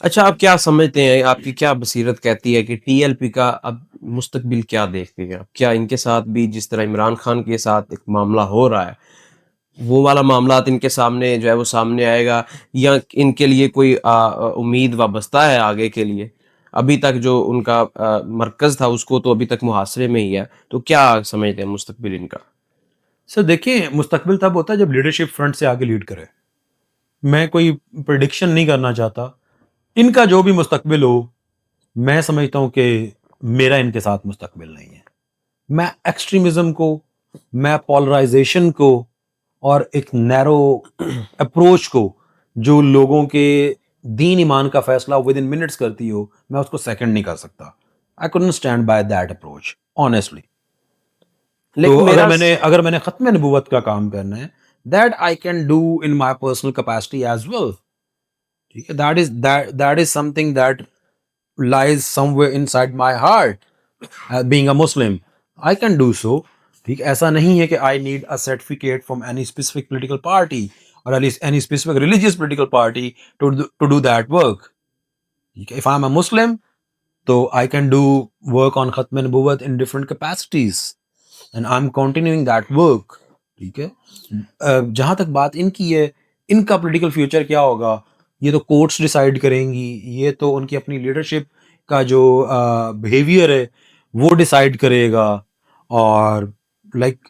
اچھا آپ کیا سمجھتے ہیں، آپ کی کیا بصیرت کہتی ہے کہ ٹی ایل پی کا اب مستقبل کیا دیکھتے ہیں؟ اب کیا ان کے ساتھ بھی جس طرح عمران خان کے ساتھ ایک معاملہ ہو رہا ہے وہ والا معاملات ان کے سامنے جو ہے وہ سامنے آئے گا، یا ان کے لیے کوئی امید وابستہ ہے آگے کے لیے؟ ابھی تک جو ان کا مرکز تھا اس کو تو ابھی تک محاصرے میں ہی ہے، تو کیا سمجھتے ہیں مستقبل ان کا؟ سر دیکھیں، مستقبل تب ہوتا ہے جب لیڈرشپ فرنٹ سے آگے لیڈ کرے. میں کوئی پریڈکشن نہیں کرنا چاہتا. ان کا جو بھی مستقبل ہو، میں سمجھتا ہوں کہ میرا ان کے ساتھ مستقبل نہیں ہے. میں ایکسٹریمزم کو، میں پولرائزیشن کو، اور ایک نیرو اپروچ کو جو لوگوں کے دین ایمان کا فیصلہ ود ان منٹس کرتی ہو، میں اس کو سیکنڈ نہیں کر سکتا. آئی couldn't stand by that approach honestly. تو لیکن میرا اگر میں نے ختم نبوت کا کام کرنا ہے، that I can do in my personal capacity as well. ٹھیک ہے، that is something that lies somewhere inside my heart. Being a Muslim I can do so. ٹھیک، ایسا نہیں ہے کہ I need a certificate from any specific political party اور any specific religious political party to do that work. ٹھیک ہے، if I am a Muslim تو I can do work on ختم نبوت in different capacities and I am continuing that work. ٹھیک ہے، جہاں تک بات ان کی ہے، ان کا پولیٹیکل فیوچر کیا ہوگا یہ تو کورٹس ڈیسائیڈ کریں گی. یہ تو ان کی اپنی لیڈرشپ کا جو بیہیویئر ہے وہ ڈیسائیڈ کرے گا. اور لائک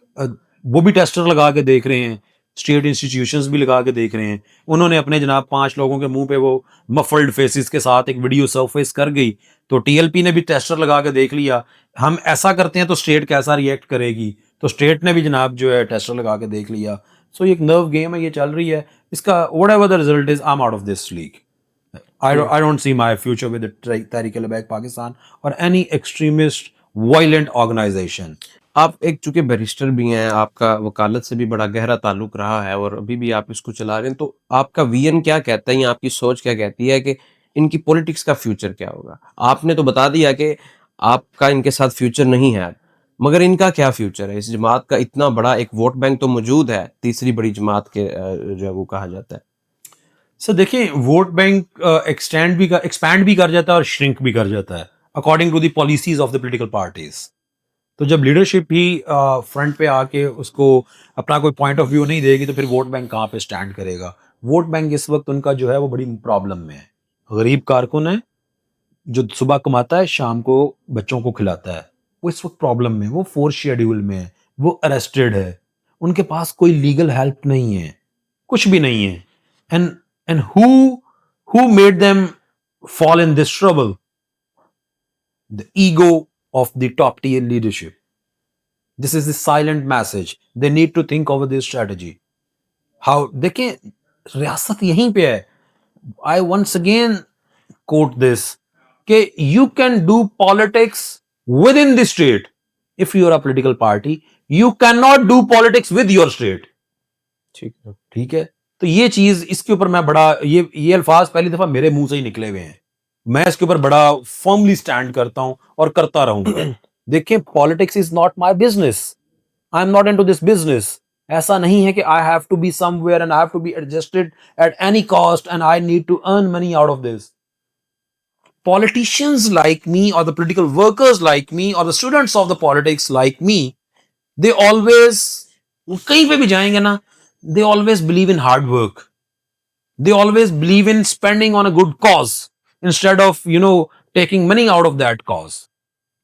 وہ بھی ٹیسٹر لگا کے دیکھ رہے ہیں، اسٹیٹ انسٹیٹیوشنز بھی لگا کے دیکھ رہے ہیں. انہوں نے اپنے جناب 5 لوگوں کے منہ پہ وہ مفلڈ فیسز کے ساتھ ایک ویڈیو سرفیس کر گئی، تو ٹی ایل پی نے بھی ٹیسٹر لگا کے دیکھ لیا ہم ایسا کرتے ہیں تو اسٹیٹ کیسا ریئیکٹ کرے گی. تو اسٹیٹ نے بھی جناب جو ہے ٹیسٹر لگا کے دیکھ لیا. سو یہ ایک نرو گیم ہے، یہ چل رہی ہے. اس کا what ever the result is, I am out of this league. I don't see my future with the Tehreek-e-Labbaik Pakistan or any extremist violent organization. آپ ایک چونکہ بیرسٹر بھی ہیں، آپ کا وکالت سے بھی بڑا گہرا تعلق رہا ہے اور ابھی بھی آپ اس کو چلا رہے ہیں، تو آپ کا ویژن کیا کہتا ہے یا آپ کی سوچ کیا کہتی ہے کہ ان کی پولیٹکس کا فیوچر کیا ہوگا؟ آپ نے تو بتا دیا کہ آپ کا ان کے ساتھ فیوچر نہیں ہے، مگر ان کا کیا فیوچر ہے؟ اس جماعت کا اتنا بڑا ایک ووٹ بینک تو موجود ہے، تیسری بڑی جماعت کے جو ہے وہ کہا جاتا ہے. سر دیکھیں، ووٹ بینک ایکسپینڈ بھی کر جاتا ہے اور شرنک بھی کر جاتا ہے according to the policies of the political parties. تو جب لیڈرشپ ہی فرنٹ پہ آ کے اس کو اپنا کوئی پوائنٹ آف ویو نہیں دے گی تو پھر ووٹ بینک کہاں پہ اسٹینڈ کرے گا؟ ووٹ بینک اس وقت ان کا جو ہے وہ بڑی پرابلم میں ہے. غریب کارکن ہے جو صبح کماتا ہے شام کو بچوں کو کھلاتا ہے، وہ اس وقت پرابلم میں، وہ فورس شیڈیول میں ہے، وہ اریسٹڈ ہے، ان کے پاس کوئی لیگل ہیلپ نہیں ہے، کچھ بھی نہیں ہے. And who made them fall in this trouble? The ego of the top tier leadership. This is the silent message. They need to think over this strategy. How دیکھیں ریاست یہیں پہ ہے. I once again quote this کہ you can do politics within the state. If you are a political party, you cannot do politics with your state. ٹھیک ہے. ٹھیک ہے، تو یہ چیز اس کے اوپر میں بڑا یہ الفاظ پہلی دفعہ میرے منہ سے ہی نکلے ہوئے ہیں. میں اس کے اوپر بڑا فرملی اسٹینڈ کرتا ہوں اور کرتا رہوں گا. دیکھیں، politics is not my business. I am not into this business. ایسا نہیں ہے کہ I have to be somewhere and I have to be adjusted at any cost and I need to earn money out of this. Politicians like me or the political workers like me or the students of the politics like me, they always, کہیں پہ بھی جائیں گے نا, they always believe in hard work. They always believe in spending on a good cause instead of, taking money out of that cause.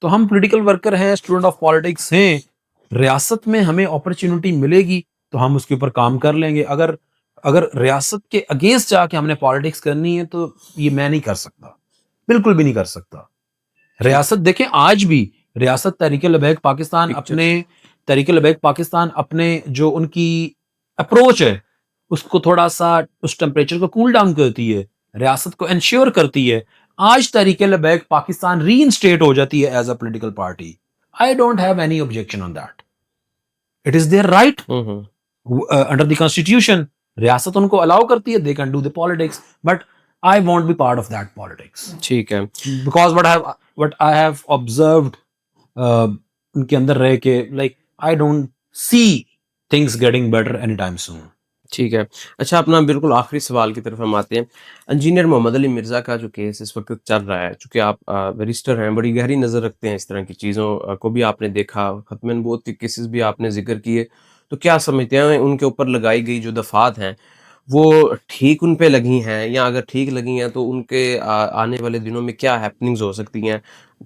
تو ہم political worker ہیں, student of politics ہیں. ریاست میں ہمیں اپرچونٹی ملے گی تو ہم اس کے اوپر کام کر لیں گے. اگر ریاست کے اگینسٹ جا کے ہم نے پالیٹکس کرنی ہے تو یہ میں نہیں کر سکتا, بالکل بھی نہیں کر سکتا. ریاست دیکھیں, آج بھی ریاست تحریک لبیک پاکستان اپنے جو ان کی اپروچ ہے اس کو تھوڑا سا اس ٹیمپریچر کو کول ڈاؤن کرتی ہے, ریاست کو انشور کرتی ہے. آج تحریک لبیک پاکستان ری انسٹیٹ ہو جاتی ہے as a political party. I don't have any objection on that. It is there right under the constitution. ریاست ان کو الاؤ کرتی ہے, they can do the politics, but I won't be part of that politics. ٹھیک ہے. Because what I have observed ان کے اندر رہ کے, like I don't see things getting better anytime soon. ٹھیک ہے. اچھا اپنا بالکل آخری سوال کی طرف ہم آتے ہیں. انجینئر محمد علی مرزا کا جو کیس اس وقت چل رہا ہے، چونکہ آپ بیرسٹر ہیں، بڑی گہری نظر رکھتے ہیں اس طرح کی چیزوں کو بھی آپ نے دیکھا، ختم نبوت کے کیسز بھی آپ نے ذکر کیے، تو کیا سمجھتے ہیں ان کے اوپر لگائی گئی جو دفعات ہیں وہ ٹھیک ان پہ لگی ہیں، یا اگر ٹھیک لگی ہیں تو ان کے آنے والے دنوں میں کیا ہیپننگز ہو سکتی ہیں،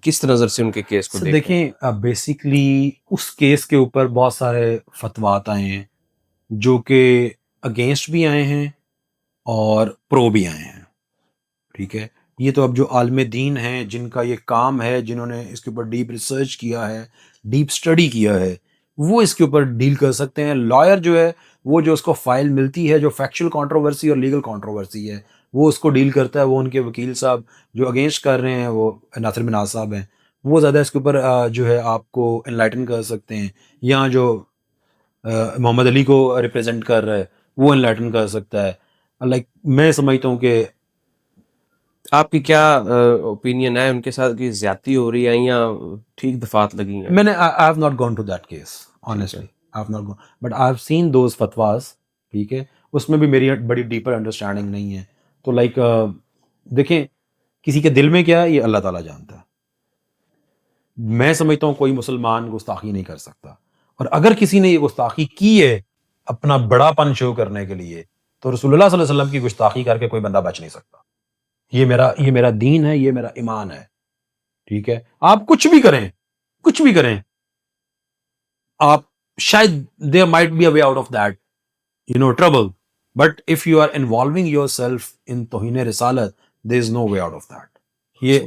کس نظر سے ان کے کیس کو سر دیکھیں؟ دیکھیں بیسیکلی اس کیس کے اوپر بہت سارے فتویٰ آئے ہیں جو کہ اگینسٹ بھی آئے ہیں اور پرو بھی آئے ہیں. ٹھیک ہے، یہ تو اب جو عالم دین ہیں جن کا یہ کام ہے، جنہوں نے اس کے اوپر ڈیپ ریسرچ کیا ہے، ڈیپ اسٹڈی کیا ہے، وہ اس کے اوپر ڈیل کر سکتے ہیں. لائر جو ہے وہ جو اس کو فائل ملتی ہے جو فیکچوئل کنٹروورسی اور لیگل کنٹروورسی ہے وہ اس کو ڈیل کرتا ہے. وہ ان کے وکیل صاحب جو اگینسٹ کر رہے ہیں وہ ناصر مناز صاحب ہیں، وہ زیادہ اس کے اوپر جو ہے آپ کو انلائٹن کر سکتے ہیں. یہاں جو محمد علی کو ریپرزینٹ کر رہا ہے وہ انلائٹن کر سکتا ہے. لائک میں سمجھتا ہوں کہ آپ کی کیا اوپینین ہے، ان کے ساتھ کی زیادتی ہو رہی ہے یا ٹھیک دفعات لگی ہیں؟ میں نے I have not gone to that case ٹھیک ہے. honestly. I have not gone, but I have seen those fatwas. ٹھیک ہے، اس میں بھی میری بڑی ڈیپر انڈرسٹینڈنگ نہیں ہے. تو لائک دیکھیں کسی کے دل میں کیا ہے یہ اللہ تعالیٰ جانتا ہے. میں سمجھتا ہوں کوئی مسلمان گستاخی نہیں کر سکتا، اور اگر کسی نے یہ گستاخی کی ہے اپنا بڑا پن شو کرنے کے لیے تو رسول اللہ صلی اللہ علیہ وسلم کی گستاخی کر کے کوئی بندہ بچ نہیں سکتا. یہ میرا دین ہے، یہ میرا ایمان ہے. ٹھیک ہے، آپ کچھ بھی کریں، کچھ بھی کریں، آپ شاید there might be a way out of that trouble, but if you are involving yourself in توہین رسالت there is no way out of that. یہ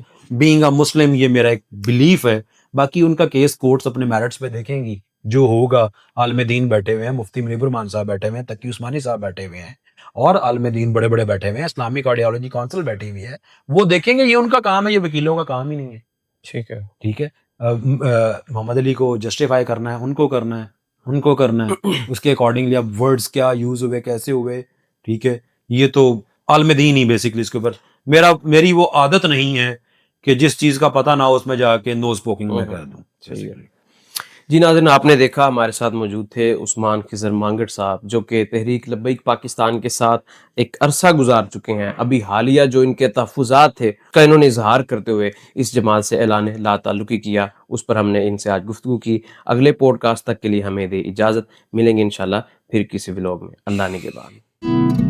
being a Muslim یہ میرا ایک بلیف ہے. باقی ان کا کیس کورٹس اپنے میرٹس پہ دیکھیں گی، جو ہوگا. عالم دین بیٹھے ہوئے ہیں، مفتی منیب الرحمان صاحب بیٹھے ہوئے ہیں، تقی عثمانی صاحب بیٹھے ہوئے ہیں، اور عالم دین بڑے بڑے بیٹھے ہوئے ہیں، اسلامک آئیڈیالوجی کونسل بیٹھی ہوئی ہے. وہ دیکھیں گے، یہ ان کا کام ہے، یہ وکیلوں کا کام ہی نہیں ہے. ٹھیک ہے. ٹھیک ہے، محمد علی کو جسٹیفائی کرنا ہے، ان کو کرنا ہے، ان کو کرنا ہے. اس کے اکارڈنگلی اب ورڈز کیا یوز ہوئے، کیسے ہوئے. ٹھیک ہے، یہ تو عالم دین ہی بیسکلی اس کے اوپر. میری وہ عادت نہیں ہے کہ جس چیز کا پتہ نہ ہو اس میں جا کے نوز پوکنگ میں کر دوں. صحیح ہے. جی ناظرین، آپ نے دیکھا ہمارے ساتھ موجود تھے عثمان خضر مانگڑ صاحب، جو کہ تحریک لبیک پاکستان کے ساتھ ایک عرصہ گزار چکے ہیں. ابھی حالیہ جو ان کے تحفظات تھے کا انہوں نے اظہار کرتے ہوئے اس جماعت سے اعلان لا تعلقی کیا، اس پر ہم نے ان سے آج گفتگو کی. اگلے پوڈ کاسٹ تک کے لیے ہمیں دے اجازت، ملیں گے انشاءاللہ پھر کسی ولاگ میں. اللہ نگہبان.